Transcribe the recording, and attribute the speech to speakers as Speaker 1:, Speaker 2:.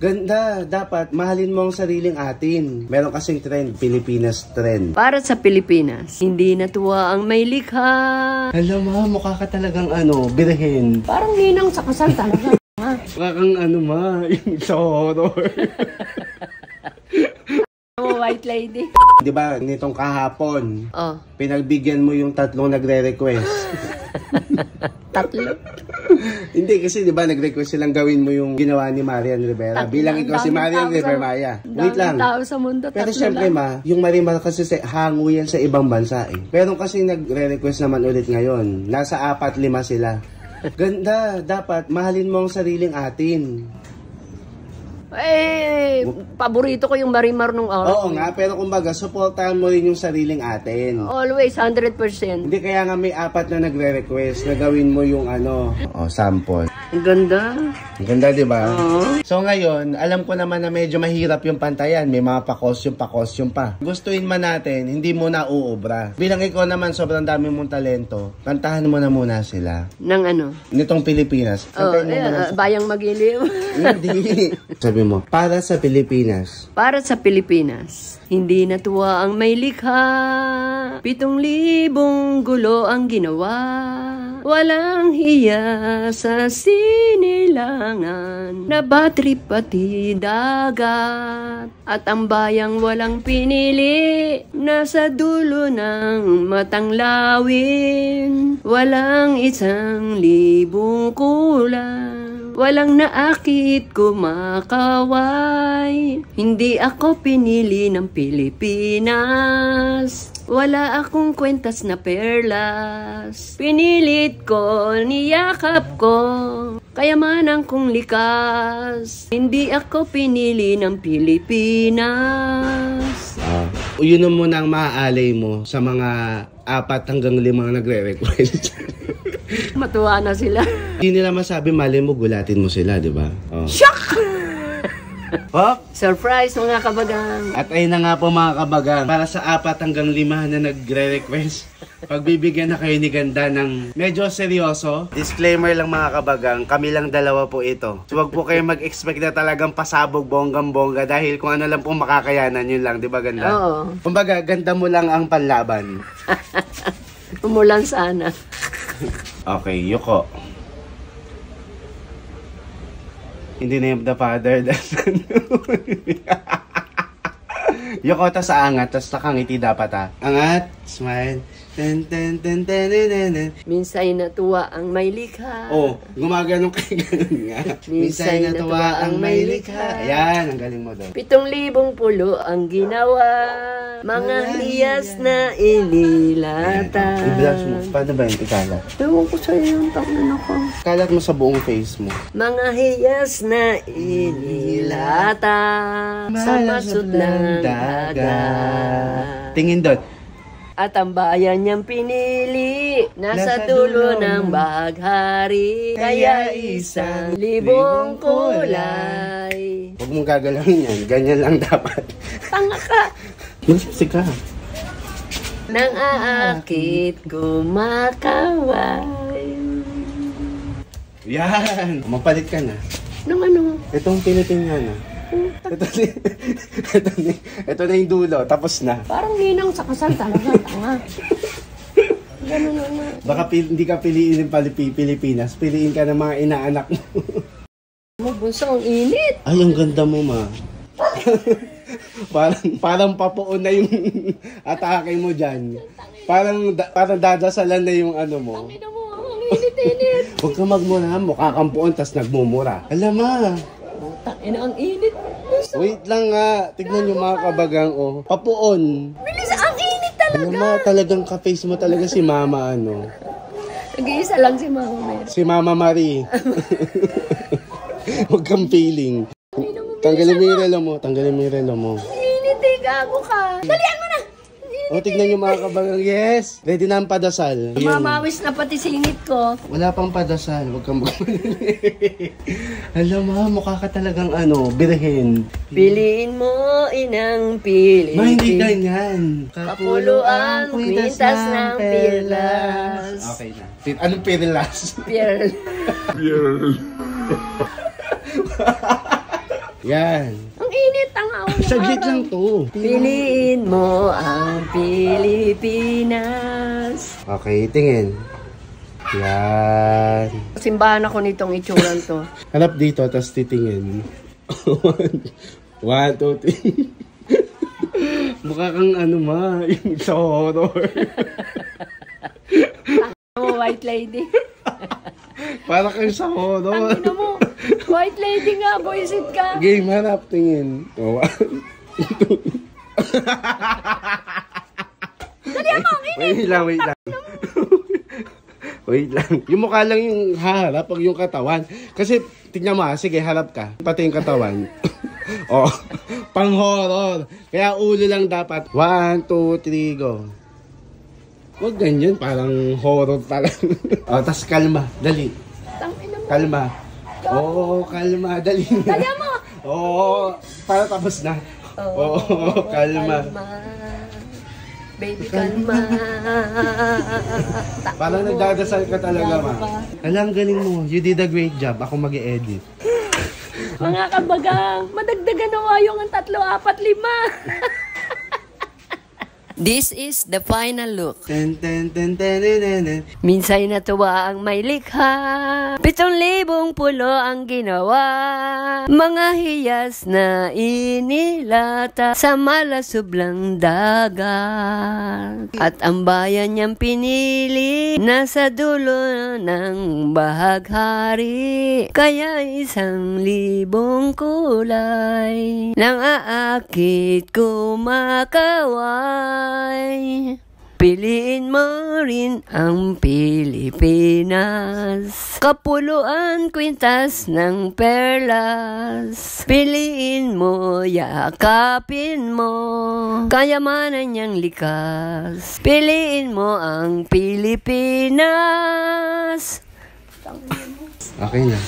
Speaker 1: Ganda, dapat mahalin mo ang sariling atin. Meron kasing trend, Pilipinas trend.
Speaker 2: Para sa Pilipinas, hindi natuwa ang may likha.
Speaker 1: Alam mo, mukha ka talagang birhen.
Speaker 2: Parang ninang sa kasal talaga.
Speaker 1: Mukha kang yung sa horror.
Speaker 2: White lady.
Speaker 1: Di ba, nitong kahapon,
Speaker 2: pinagbigyan
Speaker 1: mo yung tatlong nagre-request.
Speaker 2: Tatlo?
Speaker 1: Hindi, kasi di ba nag-request silang gawin mo yung ginawa ni Marian Rivera. Bilang ikaw si Marian Rivera. Wait lang.
Speaker 2: Tao sa mundo,
Speaker 1: pero syempre yung Marimar kasi hango yan sa ibang bansa eh. Pero kasi nagre-request naman ulit ngayon. Nasa 4-5 sila. Ganda, dapat mahalin mo ang sariling atin.
Speaker 2: Paborito ko yung Marimar nung araw.
Speaker 1: Oo nga, pero kumbaga, supportahan mo rin yung sariling atin.
Speaker 2: Always, 100%.
Speaker 1: Hindi, kaya nga may 4 na nagre-request na gawin mo yung sample.
Speaker 2: Ang ganda.
Speaker 1: Ang ganda, di ba? So ngayon, alam ko naman na medyo mahirap yung pantayan. May mga pa-costume pa. Gustuin man natin, hindi mo na uubra. Bilang ikaw naman, sobrang dami mong talento, kantahan mo na muna sila.
Speaker 2: Nang
Speaker 1: Nitong Pilipinas.
Speaker 2: Bayang Magiliw.
Speaker 1: Hindi. Sabi mo, para sa Pilipinas.
Speaker 2: Para sa Pilipinas, hindi natuwa ang may likha. 7,000 gulo ang ginawa. Walang hiya sa sinilangan. Nabatrip pati dagat. At ang bayang walang pinili. Nasa dulo ng matanglawin. Walang 1,000 kulang. Walang naakit kumakaway. Hindi ako pinili ng Pilipinas. Wala akong kwentas na perlas. Pinilit ko, niyakap ko. Kayamanan kong likas. Hindi ako pinili ng Pilipinas.
Speaker 1: Yun muna ang maaalay mo sa mga 4 hanggang 5 nagre-request.
Speaker 2: Matuwa na sila.
Speaker 1: Hindi nila masabi, mali mo, gulatin mo sila, di ba?
Speaker 2: Shock! Surprise mga kabagang.
Speaker 1: At ayun na nga po mga kabagang, para sa 4 hanggang 5 na nagre-request, pagbibigyan na kayo ni Ganda ng medyo seryoso. Disclaimer lang mga kabagang, kami lang dalawa po ito. So wag po kayo mag-expect na talagang pasabog bonggang-bongga dahil kung ano lang pong makakayanan, yun lang, di ba Ganda?
Speaker 2: Oo.
Speaker 1: Kumbaga, ganda mo lang ang panlaban.
Speaker 2: Umulan sana.
Speaker 1: Okay, Yuko. In the name of the Father, the Son. Yuko, tas aangat, tas nakangiti dapat Angat, smile. Ten, ten, ten, ten, ten, ten, ten.
Speaker 2: Minsay natuwa ang may likha.
Speaker 1: Gumaganong kayo ganun nga. Minsay natuwa ang may likha. Ayan, ang galing mo doon.
Speaker 2: 7,000 pulo ang ginawa. Mga hiyas na inilata.
Speaker 1: I-blush mo. Paano ba yun? Ikalat?
Speaker 2: Ewan ko sa'yo yung tangan ako.
Speaker 1: Kalat mo sa buong face mo.
Speaker 2: Mga hiyas na inilata. Sa masud ng dagat.
Speaker 1: Tingin doon.
Speaker 2: At ang bayan niyang pinili, nasa dulo ng baghari, kaya 1,000 kulay.
Speaker 1: Huwag mong gagalawin yan, ganyan lang dapat.
Speaker 2: Tanga ka!
Speaker 1: Magsipsik ka.
Speaker 2: Nang aakit, kumakaway.
Speaker 1: Yan! Mapalit ka na.
Speaker 2: Nung
Speaker 1: Itong Pilipina na. Ito na yung dulo, tapos na.
Speaker 2: Parang ninang sa kasal talaga, tanga. Ganun na.
Speaker 1: Baka hindi ka piliin ng Pilipinas, piliin ka ng mga inaanak mo.
Speaker 2: Bunso, ang init.
Speaker 1: Ay, ang ganda mo, ma. parang papuon na yung atake mo dyan. Parang dadasalan na yung mo.
Speaker 2: Ang init.
Speaker 1: Huwag ka magmura, mukha kang puon, tas nagmumura. Alam ma.
Speaker 2: Ang init.
Speaker 1: Wait lang nga. Tignan nyo mga kabagang, papuon.
Speaker 2: Bilis, ang init talaga.
Speaker 1: Alam ma, talagang ka-face mo talaga si mama,
Speaker 2: Nag-iisa lang si Mama Mary.
Speaker 1: Si Mama Marie. Huwag kang feeling. Tanggalin mo yung relo mo.
Speaker 2: Init gago ka. Dalian mo na.
Speaker 1: Tignan nyo mga kabagang, yes. Ready na ang padasal.
Speaker 2: Mamawis na pati singit ko.
Speaker 1: Wala pang padasal. Huwag kang magmadali. Alam mo, mukha ka talagang birhen.
Speaker 2: Piliin mo inang pili.
Speaker 1: Hindi ganyan.
Speaker 2: Kapuluan, kwintas ng perlas.
Speaker 1: Okay na. Anong perlas? Yan.
Speaker 2: Ang init ang araw.
Speaker 1: Saglit lang to.
Speaker 2: Piliin mo ang Pilipinas.
Speaker 1: Okay, tingin. Yan.
Speaker 2: Simbahan ako nitong itsuran to.
Speaker 1: Hanap dito, tapos titingin. 1, 2, 3. Mukha kang ano ma, yung sa horror.
Speaker 2: Oh, white lady.
Speaker 1: Para kang sa horror.
Speaker 2: Tangina mo. White lady nga, boysit ka.
Speaker 1: Game, hanap, tingin. 1, 2.
Speaker 2: Dali mo,
Speaker 1: Wait lang, wait lang. Wait lang. Yung mukha lang yung harap, pag yung katawan. Kasi, tignan mo sige, harap ka. Pati yung katawan. Oh, pang horror. Kaya ulo lang dapat. 1, 2, 3, go. Huwag ganyan, parang horror talaga. Oh, tas kalma, dali.
Speaker 2: Tangina mo.
Speaker 1: Kalma. Oo, kalma, dali na.
Speaker 2: Dali mo.
Speaker 1: Oo, para tapos na. Oo, kalma.
Speaker 2: Baby, kalma.
Speaker 1: Parang nagdadasal ka talaga, ma. Alam, galing mo. You did a great job. Ako mag-i-edit.
Speaker 2: Mga kabagang, madagdagan na wayong ang 3, 4, 5. This is the final look.
Speaker 1: Ten, ten, ten, ten, ten, ten, ten.
Speaker 2: Minsay natuwa ang may likha, 7,000 pulo ang ginawa. Mga hiyas na inilata sa malasublang dagat. At ang bayan niyang pinili nasa dulo ng bahaghari. Kaya 1,000 kulay nang aakit kumakaway. Piliin mo rin ang Pilipinas. Kapuluan kwintas ng perlas. Piliin mo, yakapin mo. Kayamanan niyang likas. Piliin mo ang Pilipinas.
Speaker 1: Okay na.